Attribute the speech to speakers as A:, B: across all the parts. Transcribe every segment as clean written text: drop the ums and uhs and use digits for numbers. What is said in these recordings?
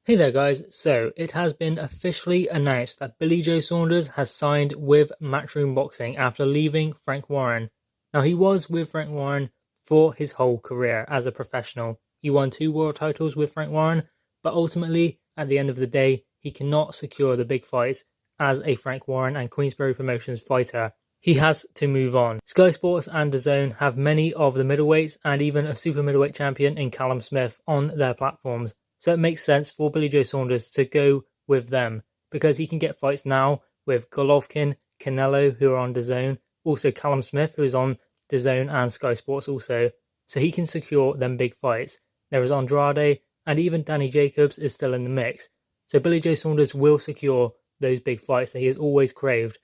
A: Hey there guys, so it has been officially announced that Billy Joe Saunders has signed with Matchroom Boxing after leaving Frank Warren. Now he was with Frank Warren for his whole career as a professional. He won 2 world titles with Frank Warren, but ultimately at the end of the day he cannot secure the big fights as a Frank Warren and Queensberry Promotions fighter. He has to move on. Sky Sports and DAZN have many of the middleweights and even a super middleweight champion in Callum Smith on their platforms. So it makes sense for Billy Joe Saunders to go with them because he can get fights now with Golovkin, Canelo, who are on DAZN, also Callum Smith, who is on DAZN and Sky Sports also. So he can secure them big fights. There is Andrade and even Danny Jacobs is still in the mix. So Billy Joe Saunders will secure those big fights that he has always craved.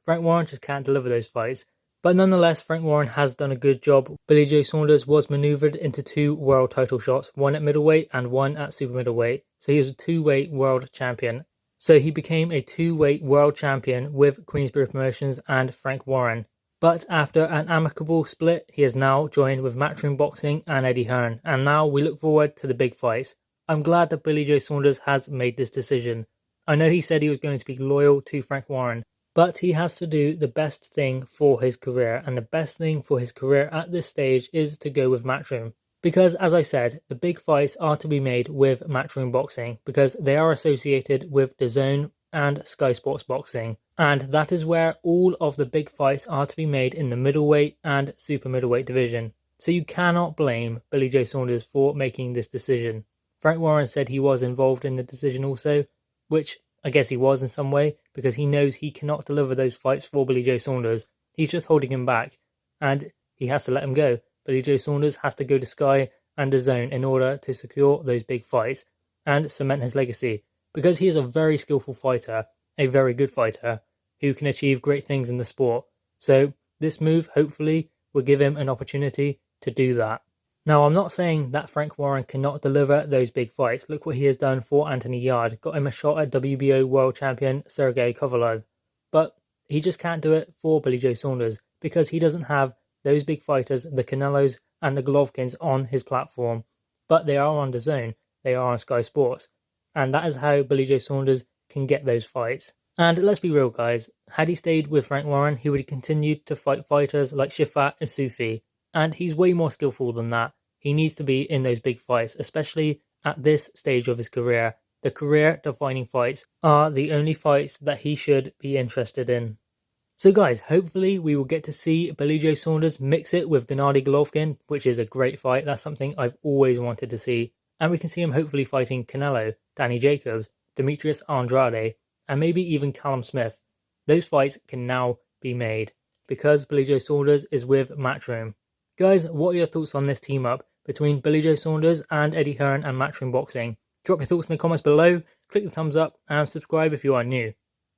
A: Frank Warren just can't deliver those fights. But nonetheless, Frank Warren has done a good job. Billy Joe Saunders was manoeuvred into 2 world title shots, one at middleweight and one at super middleweight. So he is a 2-weight world champion. So he became a 2-weight world champion with Queensberry Promotions and Frank Warren. But after an amicable split, he has now joined with Matchroom Boxing and Eddie Hearn. And now we look forward to the big fights. I'm glad that Billy Joe Saunders has made this decision. I know he said he was going to be loyal to Frank Warren, but he has to do the best thing for his career, and the best thing for his career at this stage is to go with Matchroom. Because, as I said, the big fights are to be made with Matchroom Boxing, because they are associated with DAZN and Sky Sports Boxing. And that is where all of the big fights are to be made in the middleweight and super middleweight division. So you cannot blame Billy Joe Saunders for making this decision. Frank Warren said he was involved in the decision also, which I guess he was in some way, because he knows he cannot deliver those fights for Billy Joe Saunders. He's just holding him back, and he has to let him go. Billy Joe Saunders has to go to Sky and DAZN in order to secure those big fights and cement his legacy, because he is a very skillful fighter, a very good fighter, who can achieve great things in the sport. So this move, hopefully, will give him an opportunity to do that. Now, I'm not saying that Frank Warren cannot deliver those big fights. Look what he has done for Anthony Yarde. Got him a shot at WBO world champion Sergey Kovalev. But he just can't do it for Billy Joe Saunders because he doesn't have those big fighters, the Canelos and the Golovkins, on his platform. But they are on DAZN. They are on Sky Sports. And that is how Billy Joe Saunders can get those fights. And let's be real, guys. Had he stayed with Frank Warren, he would have continued to fight fighters like Shifat and Sufi. And he's way more skillful than that. He needs to be in those big fights, especially at this stage of his career. The career-defining fights are the only fights that he should be interested in. So guys, hopefully we will get to see Billy Joe Saunders mix it with Gennady Golovkin, which is a great fight. That's something I've always wanted to see. And we can see him hopefully fighting Canelo, Danny Jacobs, Demetrius Andrade, and maybe even Callum Smith. Those fights can now be made because Billy Joe Saunders is with Matchroom. Guys, what are your thoughts on this team up between Billy Joe Saunders and Eddie Hearn and Matchroom Boxing? Drop your thoughts in the comments below, click the thumbs up and subscribe if you are new.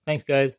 A: Thanks guys.